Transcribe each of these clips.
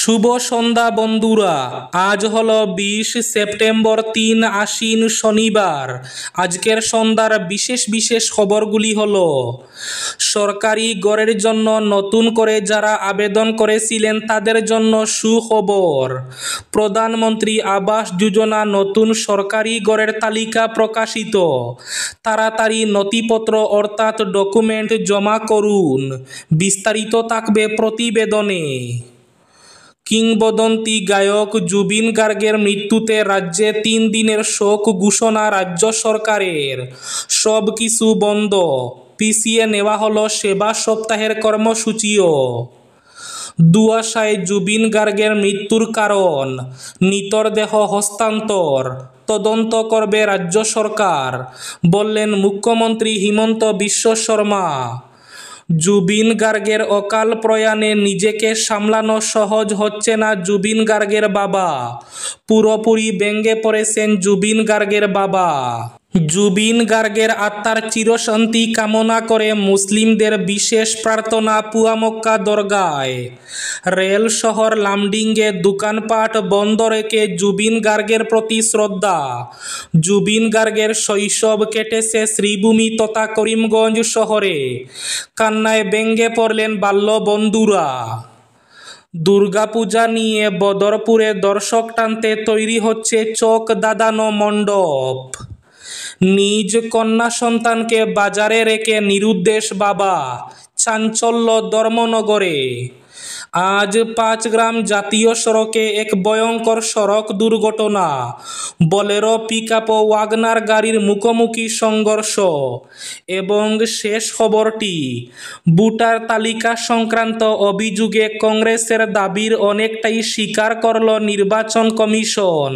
শুভ সন্ধ্যা বন্ধুরা। আজ হলো 20 সেপ্টেম্বর, 3 আশ্বিন, শনিবার। আজকের সন্ধ্যার বিশেষ বিশেষ খবরগুলি হলো: সরকারি ঘরের জন্য নতুন করে যারা আবেদন করেছিলেন তাদের জন্য সুখবর। প্রধানমন্ত্রী আবাস যোজনা নতুন সরকারি ঘরের তালিকা প্রকাশিত। তাড়াতাড়ি নথিপত্র অর্থাৎ ডকুমেন্ট জমা করুন। বিস্তারিত থাকবে প্রতিবেদনে। কিংবদন্তি গায়ক জুবিন গার্গের মৃত্যুতে রাজ্যে 3 দিনের শোক ঘোষণা রাজ্য সরকারের। সব কিছু বন্ধ, পিছিয়ে নেওয়া হলো সেবা সপ্তাহের কর্মসূচিও। দুয়াশায় জুবিন গার্গের মৃত্যুর কারণ, মৃতদেহ হস্তান্তর, তদন্ত করবে রাজ্য সরকার, বললেন মুখ্যমন্ত্রী হিমন্ত বিশ্ব শর্মা। জুবিন গার্গের অকাল প্রয়াণে নিজেকে সামলানো সহজ হচ্ছে না জুবিন গার্গের বাবা। পুরোপুরি ভেঙে পড়েছেন জুবিন গার্গের বাবা। জুবিন গার্গের আত্মার চিরশান্তি কামনা করে মুসলিমদের বিশেষ প্রার্থনা পুয়ামক্কা দরগায়। রেল শহর লামডিংয়ে দোকানপাট বন্ধ রেখে জুবিন গার্গের প্রতি শ্রদ্ধা। জুবিন গার্গের শৈশব কেটেছে শ্রীভূমি তথা করিমগঞ্জ শহরে। কান্নায় ভেঙে পড়লেন বাল্যবন্ধুরা। দুর্গাপূজা নিয়ে বদরপুরে দর্শক টানতে তৈরি হচ্ছে চোখ ধাঁধানো মণ্ডপ। নিজ কন্যা সন্তানকে বাজারে রেখে নিরুদ্দেশ বাবা, চাঞ্চল্য ধর্মনগরে। আজ 5 গ্রাম জাতীয় সড়কে এক ভয়ঙ্কর সড়ক দুর্ঘটনা। বোলেরো, পিকআপ ও ওয়াগনার গাড়ির মুখোমুখি সংঘর্ষ। এবং শেষ খবরটি, ভোটার তালিকা সংক্রান্ত অভিযোগে কংগ্রেসের দাবির অনেকটাই স্বীকার করল নির্বাচন কমিশন।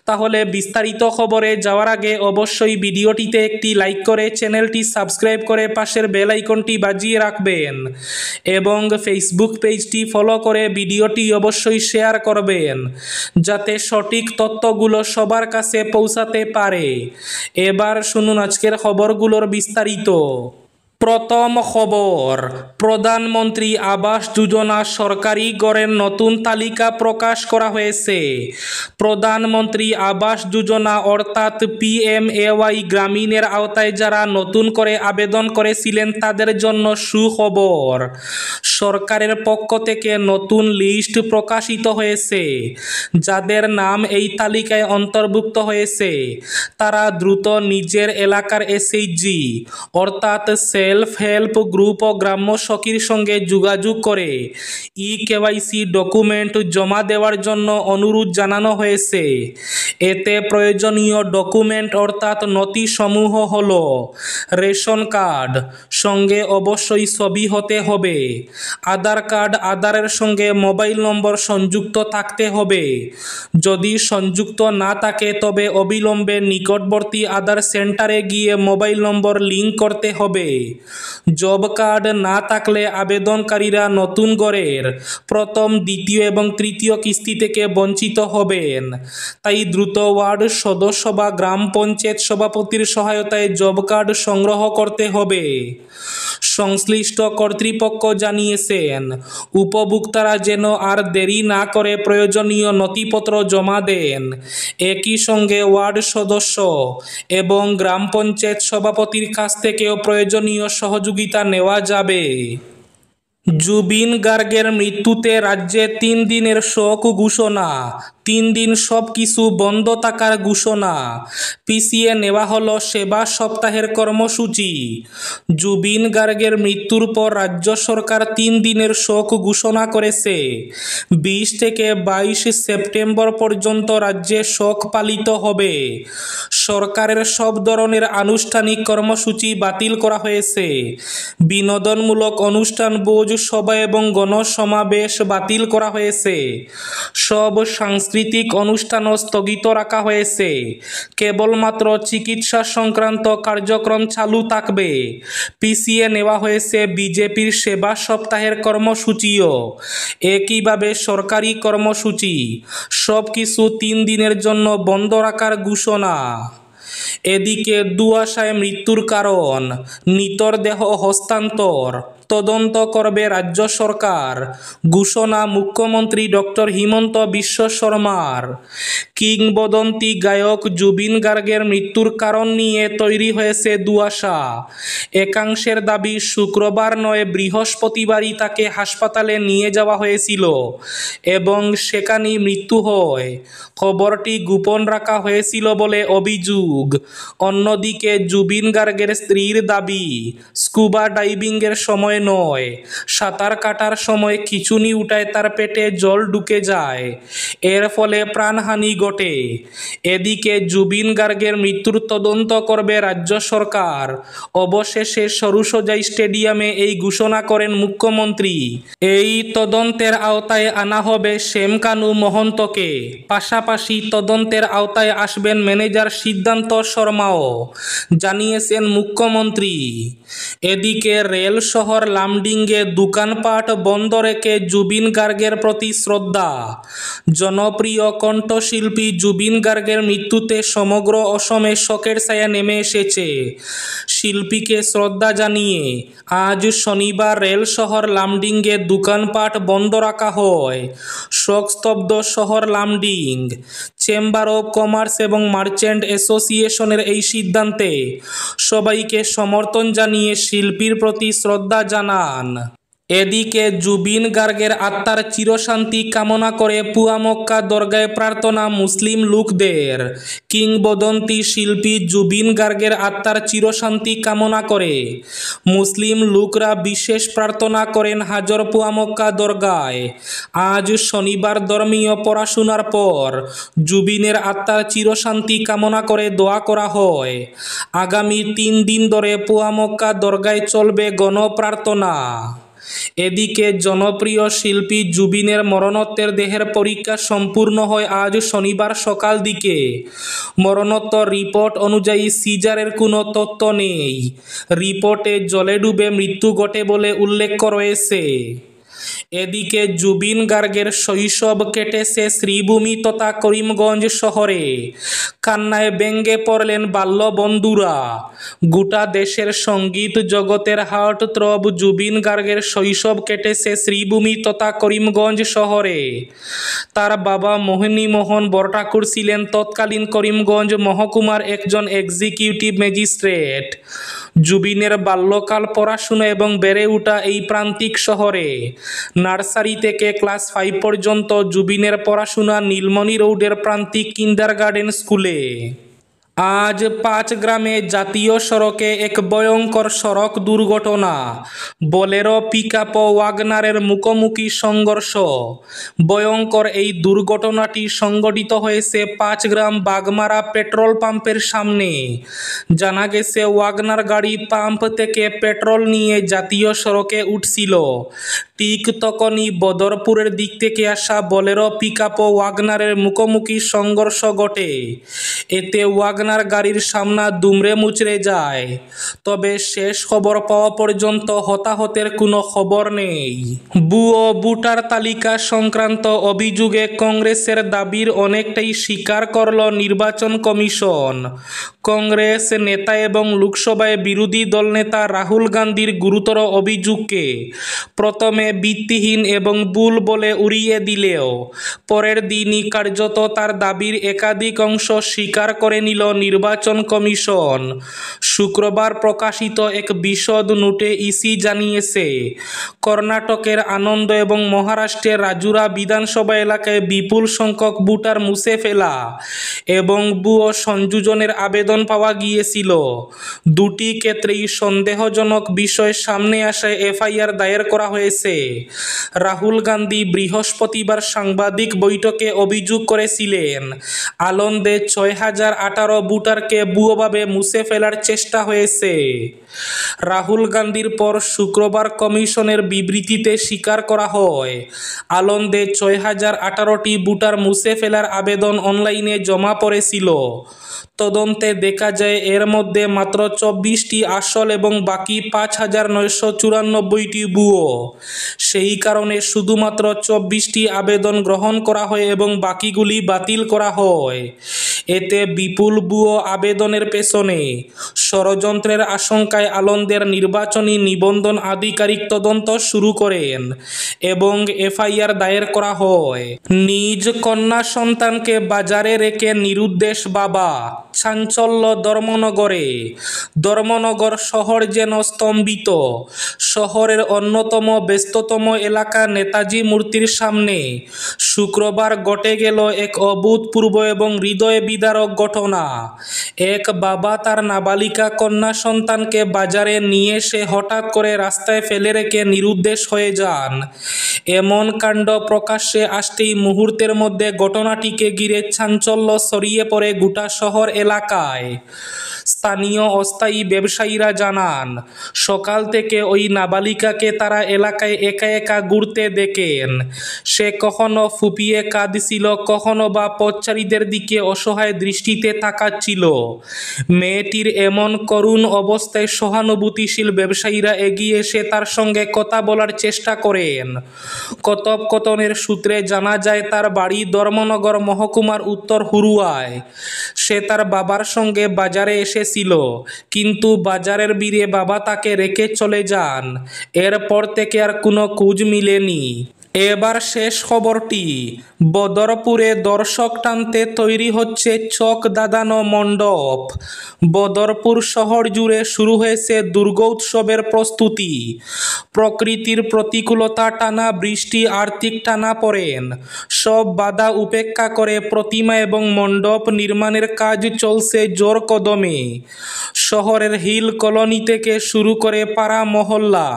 তাহলে বিস্তারিত খবরে যাওয়ার আগে অবশ্যই ভিডিওটিতে একটি লাইক করে চ্যানেলটি সাবস্ক্রাইব করে পাশের বেল আইকনটি বাজিয়ে রাখবেন এবং ফেসবুক পেজটি ফলো করে ভিডিওটি অবশ্যই শেয়ার করবেন যাতে সঠিক তথ্যগুলো সবার কাছে পৌঁছাতে পারে। এবার শুনুন আজকের খবরগুলোর বিস্তারিত। প্রথম খবর, প্রধানমন্ত্রী আবাস যোজনা সরকারি ঘরের নতুন তালিকা প্রকাশ করা হয়েছে। প্রধানমন্ত্রী আবাস যোজনা অর্থাৎ PMAY গ্রামীণের আওতায় যারা নতুন করে আবেদন করেছিলেন তাদের জন্য সুখবর। সরকারের পক্ষ থেকে নতুন লিস্ট প্রকাশিত হয়েছে। যাদের নাম এই তালিকায় অন্তর্ভুক্ত হয়েছে তারা দ্রুত নিজের এলাকার SHG অর্থাৎ সেলফ হেল্প গ্রুপ ও গ্রাম্য সখীর সঙ্গে যোগাযোগ করে KYC ডকুমেন্ট জমা দেওয়ার জন্য অনুরোধ জানানো হয়েছে। এতে প্রয়োজনীয় ডকুমেন্ট অর্থাৎ নথিসমূহ হল: রেশন কার্ড, সঙ্গে অবশ্যই ছবি হতে হবে। আধার কার্ড, আধারের সঙ্গে মোবাইল নম্বর সংযুক্ত থাকতে হবে। যদি সংযুক্ত না থাকে তবে অবিলম্বে নিকটবর্তী আধার সেন্টারে গিয়ে মোবাইল নম্বর লিঙ্ক করতে হবে। জব কার্ড না থাকলে আবেদনকারীরা নতুন ঘরের প্রথম, দ্বিতীয় এবং তৃতীয় কিস্তি থেকে বঞ্চিত হবেন। তাই দ্রুত ওয়ার্ড সদস্য বা গ্রাম পঞ্চায়েত সভাপতির সহায়তায় জব কার্ড সংগ্রহ করতে হবে। সংশ্লিষ্ট কর্তৃপক্ষ জানিয়েছেন, উপভোক্তারা যেন আর দেরি না করে প্রয়োজনীয় নথিপত্র জমা দেন। একই সঙ্গে ওয়ার্ড সদস্য এবং গ্রাম পঞ্চায়েত সভাপতির কাছ থেকেও প্রয়োজনীয় সহযোগিতা নেওয়া যাবে। জুবিন গার্গের মৃত্যুতে রাজ্যে 3 দিনের শোক ঘোষণা। 3 দিন সব কিছু বন্ধ থাকার ঘোষণা। পিছিয়ে নেওয়া হলো সেবা সপ্তাহের কর্মসূচি। জুবিন গার্গের মৃত্যুর পর রাজ্য সরকার 3 দিনের শোক ঘোষণা করেছে। 20 থেকে 22 সেপ্টেম্বর পর্যন্ত রাজ্যে শোক পালিত হবে। সরকারের সব ধরনের আনুষ্ঠানিক কর্মসূচি বাতিল করা হয়েছে। বিনোদনমূলক অনুষ্ঠান, ভোজ, সভা এবং গণসমাবেশ বাতিল করা হয়েছে। সব সাংস্কৃতিক অনুষ্ঠানও স্থগিত রাখা হয়েছে। কেবলমাত্র চিকিৎসা সংক্রান্ত কার্যক্রম চালু থাকবে। পিছিয়ে নেওয়া হয়েছে বিজেপির সেবা সপ্তাহের কর্মসূচিও। একইভাবে সরকারি কর্মসূচি সব কিছু 3 দিনের জন্য বন্ধ রাখার ঘোষণা। এদিকে দুয়াশায় মৃত্যুর কারণ, নিতর দেহ হস্তান্তর, তদন্ত করবে রাজ্য সরকার, ঘোষণা মুখ্যমন্ত্রী ডক্টর হিমন্ত বিশ্ব শর্মার। কিংবদন্তি গায়ক জুবিন গার্গের মৃত্যুর কারণ নিয়ে তৈরি হয়েছে দুয়াশা। একাংশের দাবি শুক্রবার নয় বৃহস্পতিবারই তাকে হাসপাতালে নিয়ে যাওয়া হয়েছিল এবং সেখানেই মৃত্যু হয়। খবরটি গোপন রাখা হয়েছিল বলে অভিযোগ। অন্যদিকে জুবিন গার্গের স্ত্রীর দাবি, স্কুবা ডাইভিংয়ের সময় নয়, সাঁতার কাটার সময় খিঁচুনি উঠায় তার পেটে জল ঢুকে যায়, এর ফলে প্রাণহানি ঘটে। এদিকে জুবিন গার্গের মৃত্যুর তদন্ত করবে রাজ্য সরকার। অবশেষে সরুসজাই স্টেডিয়ামে এই ঘোষণা করেন মুখ্যমন্ত্রী। এই তদন্তের আওতায় আনা হবে শ্যাম কানু মহন্তকে, পাশাপাশি তদন্তের আওতায় আসবেন ম্যানেজার সিদ্ধান্ত শর্মাও, জানিয়েছেন মুখ্যমন্ত্রী। এদিকে রেল শহর লামডিংয়ে দোকানপাট বন্ধ রেখে জুবিন গার্গের প্রতি শ্রদ্ধা। জনপ্রিয় কণ্ঠশিল্পী জুবিন গার্গের মৃত্যুতে সমগ্র অসমে শোকের ছায়া নেমে এসেছে। শিল্পীকে শ্রদ্ধা জানিয়ে আজ শনিবার রেল শহর লামডিংয়ে দোকানপাট বন্ধ রাখা হয়। শোকস্তব্ধ শহর লামডিং। চেম্বার অব কমার্স এবং মার্চেন্ট অ্যাসোসিয়েশনের এই সিদ্ধান্তে সবাইকে সমর্থন জানিয়ে শিল্পীর প্রতি শ্রদ্ধা জানান। এদিকে জুবিন গার্গের আত্মার চিরশান্তি কামনা করে পুয়ামক্কা দরগায় প্রার্থনা মুসলিম লোকদের। কিংবদন্তি শিল্পী জুবিন গার্গের আত্মার চিরশান্তি কামনা করে মুসলিম লোকরা বিশেষ প্রার্থনা করেন হাজর পুয়ামক্কা দরগায়। আজ শনিবার ধর্মীয় পড়াশোনার পর জুবিনের আত্মার চিরশান্তি কামনা করে দোয়া করা হয়। আগামী 3 দিন ধরে পুয়ামক্কা দরগায় চলবে গণপ্রার্থনা। এদিকে জনপ্রিয় শিল্পী জুবিনের মরণোত্তর দেহের পরীক্ষা সম্পূর্ণ হয় আজ শনিবার সকাল দিকে। মরণোত্তর রিপোর্ট অনুযায়ী সিজারের কোনো তথ্য নেই। রিপোর্টে জলে ডুবে মৃত্যু ঘটে বলে উল্লেখ রয়েছে। এদিকে জুবিন গার্গের শৈশব কেটেছে শ্রীভূমি তথা করিমগঞ্জ শহরে। কান্নায় ব্যঙ্গে পড়লেন বাল্যবন্ধুরা। গোটা দেশের সঙ্গীত জগতের হার্টথ্রব জুবিন গার্গের শৈশব কেটেছে শ্রীভূমি তথা করিমগঞ্জ শহরে। তার বাবা মোহিনীমোহন বরঠাকুর ছিলেন তৎকালীন করিমগঞ্জ মহকুমার একজন এক্সিকিউটিভ ম্যাজিস্ট্রেট। জুবিনের বাল্যকাল, পড়াশোনা এবং বেড়ে ওঠা এই প্রান্তিক শহরে। নার্সারি থেকে ক্লাস 5 পর্যন্ত জুবিনের পড়াশোনা নীলমণি রোডের প্রান্তিক কিন্ডারগার্টেন স্কুলে। আজ 5 গ্রামে জাতীয় সড়কে এক ভয়ঙ্কর সড়ক দুর্ঘটনা। বোলেরো পিকআপ ও ওয়াগনারের মুখোমুখি সংঘর্ষ। ভয়ঙ্কর এই দুর্ঘটনাটি সংঘটিত হয়েছে 5 গ্রাম বাগমারা পেট্রোল পাম্পের সামনে। জানা গেছে ওয়াগনার গাড়ি পাম্প থেকে পেট্রোল নিয়ে জাতীয় সড়কে উঠছিল। ঠিক তখনই বদরপুরের দিক থেকে আসা বোলেরো পিকআপ ও ওয়াগনারের মুখোমুখি সংঘর্ষ ঘটে। এতে ওয়াগনার গাড়ির সামনা দুমড়ে মুচড়ে যায়। তবে শেষ খবর পাওয়া পর্যন্ত হতাহতের কোনো খবর নেই। ভুয়ো ভোটার তালিকা সংক্রান্ত অভিযোগে কংগ্রেসের দাবির অনেকটাই স্বীকার করল নির্বাচন কমিশন। কংগ্রেস নেতা এবং লোকসভায় বিরোধী দলনেতা রাহুল গান্ধীর গুরুতর অভিযোগকে প্রথমে ভিত্তিহীন এবং ভুল বলে উড়িয়ে দিলেও পরের দিনই কার্যত তার দাবির একাধিক অংশ স্বীকার করে নিল নির্বাচন কমিশন। শুক্রবার প্রকাশিত এক বিশদ নোটে ইসি জানিয়েছে, কর্ণাটকের আনন্দ এবং মহারাষ্ট্রের রাজুরা বিধানসভা এলাকায় বিপুল সংখ্যক ভোটার মুছে ফেলা এবং ভুয়ো সংযোজনের আবেদন পাওয়া গিয়েছিল। দুটি ক্ষেত্রেই সন্দেহজনক বিষয় সামনে আসায় এফআইআর দায়ের করা হয়েছে। রাহুল গান্ধী বৃহস্পতিবার সাংবাদিক বৈঠকে অভিযোগ করেছিলেন, আনন্দে 6018 ভোটারকে ভুয়োভাবে মুছে ফেলার চেষ্টা হয়েছে। রাহুল গান্ধীর পর শুক্রবার কমিশনের বিবৃতিতে স্বীকার করা হয়, আনন্দে 6018টি ভোটার মুছে ফেলার আবেদন অনলাইনে জমা পড়েছিল। তদন্তে দেখা যায় এর মধ্যে মাত্র 24টি আসল এবং বাকি 5994টি ভুয়ো। সেই কারণে শুধুমাত্র 24টি আবেদন গ্রহণ করা হয় এবং বাকিগুলি বাতিল করা হয়। এতে বিপুল ভুয়ো আবেদনের পেছনে ষড়যন্ত্রের আশঙ্কায় আনন্দের নির্বাচনী নিবন্ধন আধিকারিক তদন্ত শুরু করেন এবং এফআইআর দায়ের করা হয়। নিজ কন্যা সন্তানকে বাজারে রেখে নিরুদ্দেশ বাবা, চাঞ্চল্য ধর্মনগরে। ধর্মনগর শহর যেন স্তম্ভিত। শহরের অন্যতম ব্যস্ততম এলাকা নেতাজি মূর্তির সামনে শুক্রবার ঘটে গেল এক অভূতপূর্ব এবং হৃদয় বিদারক ঘটনা। এক বাবা তার নাবালিকা কন্যা সন্তানকে বাজারে নিয়ে এসে হঠাৎ করে রাস্তায় ফেলে রেখে নিরুদ্দেশ হয়ে যান। এমন কাণ্ড প্রকাশ্যে আসতেই মুহূর্তের মধ্যে ঘটনাটিকে ঘিরে চাঞ্চল্য ছড়িয়ে পড়ে গোটা শহর এলাকায়। স্থানীয় অস্থায়ী ব্যবসায়ীরা জানান, সকাল থেকে ওই নাবালিকাকে তারা এলাকায় একা একা ঘুরতে দেখেন। সে কখনো ফুপিয়ে কাঁদছিল, কখনো বা পথচারীদের দিকে অসহায় দৃষ্টিতে তাকাচ্ছিল। মেয়েটির এমন করুণ অবস্থায় সহানুভূতিশীল ব্যবসায়ীরা এগিয়ে এসে তার সঙ্গে কথা বলার চেষ্টা করেন। কথোপকথনের সূত্রে জানা যায় তার বাড়ি ধর্মনগর মহকুমার উত্তর হুরুয়ায়। সে তার বাবার সঙ্গে বাজারে এসেছিল, কিন্তু বাজারের ভিড়ে বাবা তাকে রেখে চলে যান। এরপর থেকে আর কোনো খোঁজ মিলেনি। এবার শেষ খবরটি। বদরপুরে দর্শক টানতে তৈরি হচ্ছে চোখ ধাঁধানো মণ্ডপ। বদরপুর শহর জুড়ে শুরু হয়েছে দুর্গোৎসবের প্রস্তুতি। প্রকৃতির প্রতিকূলতা, টানা বৃষ্টি, আর্থিক টানাপোড়েন সব বাধা উপেক্ষা করে প্রতিমা এবং মণ্ডপ নির্মাণের কাজ চলছে জোর কদমে। শহরের হিল কলোনি থেকে শুরু করে পাড়া মহল্লা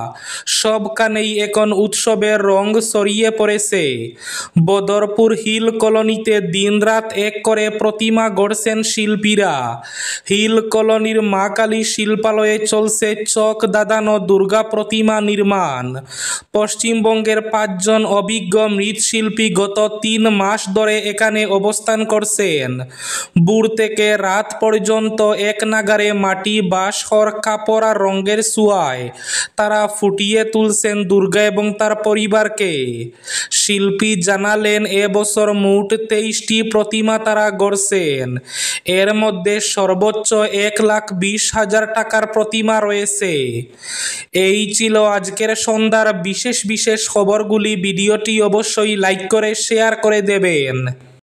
সবখানেই এখন উৎসবের রং ছড়িয়ে পড়েছে। বদরপুর হিল কলোনিতে দিনরাত এক করে প্রতিমা গড়ছেন শিল্পীরা। হিল কলোনির মা কালী শিল্পালয়ে চলছে চোখ ধাঁধানো দুর্গা প্রতিমা নির্মাণ। পশ্চিমবঙ্গের 5 জন অভিজ্ঞ মৃৎশিল্পী গত 3 মাস ধরে এখানে অবস্থান করছেন। ভোর থেকে রাত পর্যন্ত এক নাগারে মাটি, বাঁশ, খড়, কাপড় আর রঙের ছোঁয়ায় তারা ফুটিয়ে তুলছেন দুর্গা এবং তার পরিবারকে। শিল্পী জানালেন, এবছর মোট 23টি প্রতিমা তারা গড়ছেন। এর মধ্যে সর্বোচ্চ 1,20,000 টাকার প্রতিমা রয়েছে। এই ছিল আজকের সন্ধ্যার বিশেষ খবরগুলি। ভিডিওটি অবশ্যই লাইক করে শেয়ার করে দেবেন।